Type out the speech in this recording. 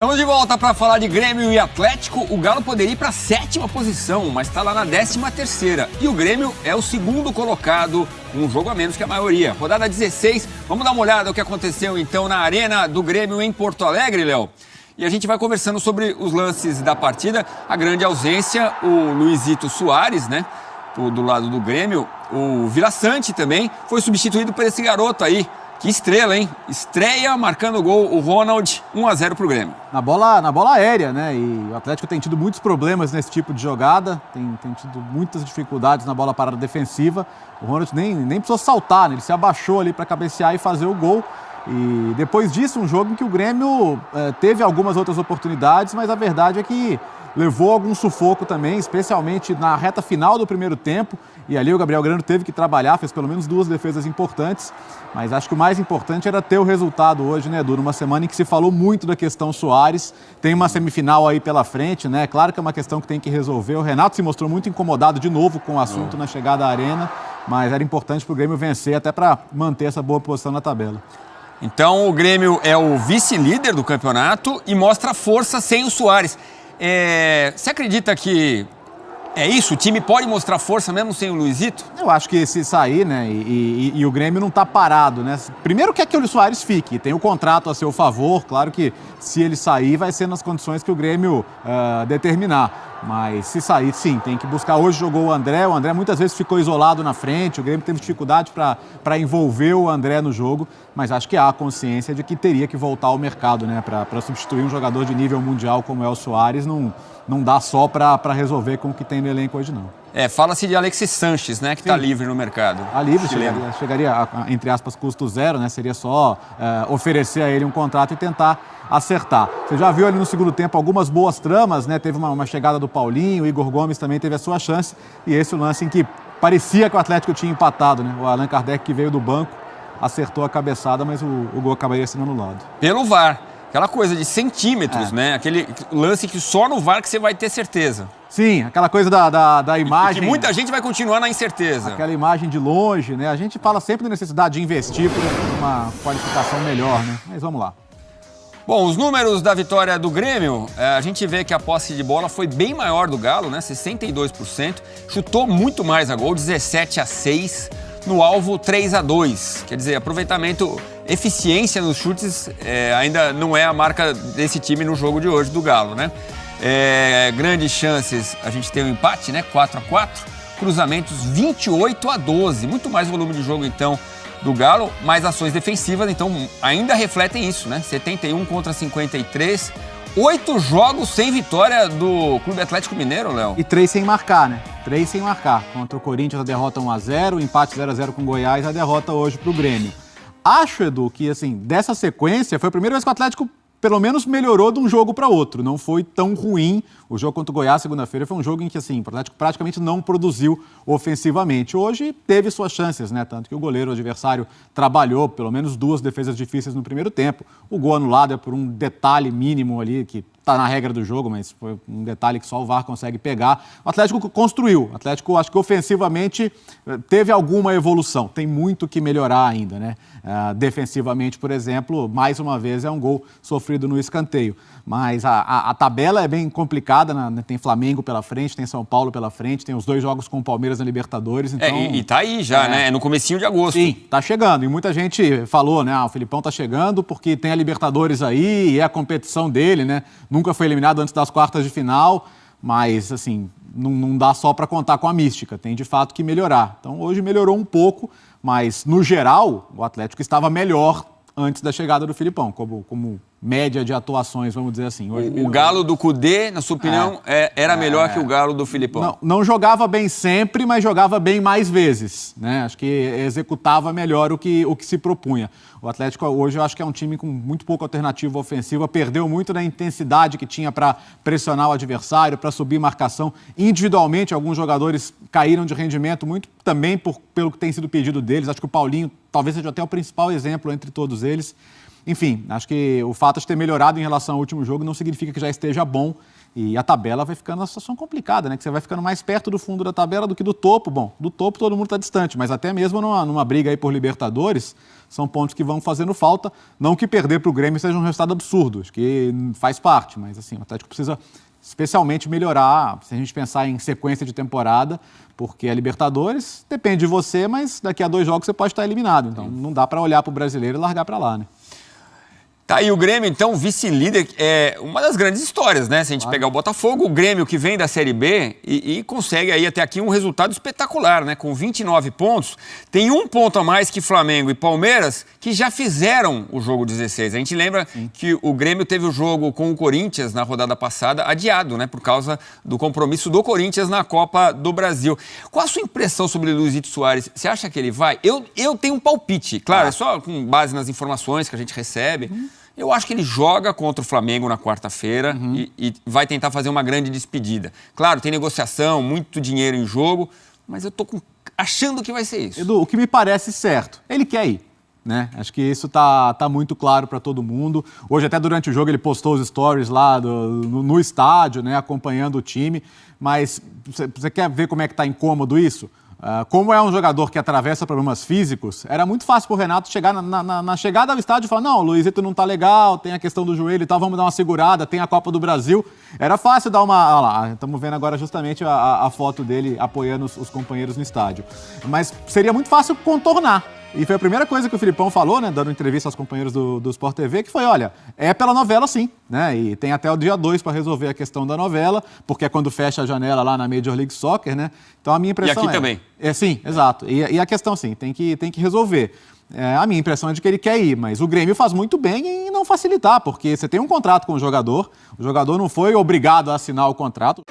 Estamos de volta para falar de Grêmio e Atlético. O Galo poderia ir para a 7ª posição, mas está lá na 13ª. E o Grêmio é o segundo colocado, com um jogo a menos que a maioria. Rodada 16, vamos dar uma olhada no que aconteceu então na Arena do Grêmio em Porto Alegre, Léo. E a gente vai conversando sobre os lances da partida. A grande ausência, o Luizito Soares, né? Do lado do Grêmio. O Vila Sante também foi substituído por esse garoto aí. Que estrela, hein? Estreia marcando o gol, o Ronald, 1-0 pro Grêmio. Na bola aérea, né? E o Atlético tem tido muitos problemas nesse tipo de jogada, tem tido muitas dificuldades na bola parada defensiva. O Ronald nem precisou saltar, né? Ele se abaixou ali para cabecear e fazer o gol. E depois disso, um jogo em que o Grêmio teve algumas outras oportunidades, mas a verdade é que levou algum sufoco também, especialmente na reta final do primeiro tempo. E ali o Gabriel Grando teve que trabalhar, fez pelo menos 2 defesas importantes. Mas acho que o mais importante era ter o resultado hoje, né, Edu? Numa semana em que se falou muito da questão Soares. Tem uma semifinal aí pela frente, né? Claro que é uma questão que tem que resolver. O Renato se mostrou muito incomodado de novo com o assunto na chegada à Arena. Mas era importante para o Grêmio vencer, até para manter essa boa posição na tabela. Então o Grêmio é o vice-líder do campeonato e mostra força sem o Soares. Você acredita que é isso? O time pode mostrar força mesmo sem o Luizito? Eu acho que se sair, né, e o Grêmio não está parado, né? Primeiro quer que o Soares fique, tem o contrato a seu favor, claro que se ele sair vai ser nas condições que o Grêmio determinar. Mas se sair, sim, tem que buscar. Hoje jogou o André muitas vezes ficou isolado na frente, o Grêmio teve dificuldade para envolver o André no jogo, mas acho que há consciência de que teria que voltar ao mercado, né, para substituir um jogador de nível mundial como é o Soares, não dá só para resolver com o que tem no elenco hoje, não. Fala-se de Alexis Sanches, né, que está livre no mercado. Está livre, chegaria a, entre aspas, custo zero, né, seria só oferecer a ele um contrato e tentar acertar. Você já viu ali no segundo tempo algumas boas tramas, né, teve uma chegada do Paulinho, o Igor Gomes também teve a sua chance, e esse o lance em que parecia que o Atlético tinha empatado, né, o Allan Kardec que veio do banco, acertou a cabeçada, mas o gol acabaria sendo anulado. Pelo VAR. Aquela coisa de centímetros, né? Aquele lance que só no VAR que você vai ter certeza. Sim, aquela coisa da imagem. E que muita gente vai continuar na incerteza. Aquela imagem de longe, né? A gente fala sempre da necessidade de investir por uma qualificação melhor, né? Mas vamos lá. Bom, os números da vitória do Grêmio, a gente vê que a posse de bola foi bem maior do Galo, né? 62%. Chutou muito mais a gol, 17-6. No alvo, 3-2. Quer dizer, aproveitamento, eficiência nos chutes ainda não é a marca desse time no jogo de hoje do Galo, né? Grandes chances, a gente tem um empate, né? 4-4. Cruzamentos, 28-12. Muito mais volume de jogo, então, do Galo. Mais ações defensivas, então, ainda refletem isso, né? 71 contra 53. 8 jogos sem vitória do Clube Atlético Mineiro, Léo. E 3 sem marcar, né? 3 sem marcar. Contra o Corinthians, a derrota 1-0, o empate 0-0 com o Goiás, a derrota hoje pro Grêmio. Acho, Edu, que, assim, dessa sequência, foi a primeira vez que o Atlético pelo menos melhorou de um jogo para outro. Não foi tão ruim. O jogo contra o Goiás, segunda-feira, foi um jogo em que, assim, o Atlético praticamente não produziu ofensivamente. Hoje teve suas chances, né? Tanto que o goleiro adversário trabalhou pelo menos 2 defesas difíceis no primeiro tempo. O gol anulado é por um detalhe mínimo ali, que está na regra do jogo, mas foi um detalhe que só o VAR consegue pegar. O Atlético construiu. O Atlético, acho que ofensivamente, teve alguma evolução. Tem muito que melhorar ainda, né? Defensivamente, por exemplo, mais uma vez é um gol sofrido no escanteio. Mas a tabela é bem complicada, né? Tem Flamengo pela frente, tem São Paulo pela frente, tem os 2 jogos com o Palmeiras na Libertadores. Então, e tá aí já, né? É no comecinho de agosto. Sim, tá chegando. E muita gente falou, né? O Filipão tá chegando porque tem a Libertadores aí e é a competição dele, né? Nunca foi eliminado antes das quartas de final, mas, assim, não dá só para contar com a mística. Tem, de fato, que melhorar. Então, hoje melhorou um pouco, mas, no geral, o Atlético estava melhor antes da chegada do Filipão, como média de atuações, vamos dizer assim. Hoje, o Galo do Cudê, na sua opinião, era melhor que o Galo do Filipão? Não jogava bem sempre, mas jogava bem mais vezes, né? Acho que executava melhor o que se propunha. O Atlético hoje eu acho que é um time com muito pouca alternativa ofensiva, perdeu muito da intensidade que tinha para pressionar o adversário, para subir marcação. Individualmente, alguns jogadores caíram de rendimento, muito também pelo que tem sido pedido deles. Acho que o Paulinho talvez seja até o principal exemplo entre todos eles. Enfim, acho que o fato de ter melhorado em relação ao último jogo não significa que já esteja bom E a tabela vai ficando uma situação complicada, né? Que você vai ficando mais perto do fundo da tabela do que do topo. Bom, do topo todo mundo está distante, mas até mesmo numa briga aí por Libertadores, são pontos que vão fazendo falta. Não que perder para o Grêmio seja um resultado absurdo, acho que faz parte, mas assim, o Atlético precisa especialmente melhorar, se a gente pensar em sequência de temporada, porque a Libertadores depende de você, mas daqui a 2 jogos você pode estar eliminado. Então não dá para olhar para o brasileiro e largar para lá, né? Tá aí o Grêmio, então, vice-líder, é uma das grandes histórias, né? Se a gente pegar o Botafogo, o Grêmio que vem da Série B e consegue aí até aqui um resultado espetacular, né? Com 29 pontos, tem 1 ponto a mais que Flamengo e Palmeiras, que já fizeram o jogo 16. A gente lembra que o Grêmio teve o jogo com o Corinthians na rodada passada adiado, né? Por causa do compromisso do Corinthians na Copa do Brasil. Qual a sua impressão sobre Luizito Soares? Você acha que ele vai? Eu tenho um palpite, claro, é só com base nas informações que a gente recebe. Eu acho que ele joga contra o Flamengo na quarta-feira e vai tentar fazer uma grande despedida. Claro, tem negociação, muito dinheiro em jogo, mas eu tô achando que vai ser isso. Edu, o que me parece certo, ele quer ir, né? Acho que isso tá muito claro para todo mundo. Hoje, até durante o jogo, ele postou os stories lá no estádio, né, acompanhando o time. Mas você quer ver como é que tá incômodo isso? Como é um jogador que atravessa problemas físicos, era muito fácil para o Renato chegar na chegada ao estádio e falar: não, o Luizito não tá legal, tem a questão do joelho e tal, vamos dar uma segurada, tem a Copa do Brasil. Era fácil dar uma... Olha lá, estamos vendo agora justamente a foto dele apoiando os companheiros no estádio. Mas seria muito fácil contornar. E foi a primeira coisa que o Filipão falou, né, dando entrevista aos companheiros do Sport TV, que foi: olha, é pela novela sim, né, e tem até o dia 2 para resolver a questão da novela, porque é quando fecha a janela lá na Major League Soccer, né, então a minha impressão e aqui também. Sim, exato, e a questão sim, tem que resolver. A minha impressão é de que ele quer ir, mas o Grêmio faz muito bem em não facilitar, porque você tem um contrato com o jogador não foi obrigado a assinar o contrato.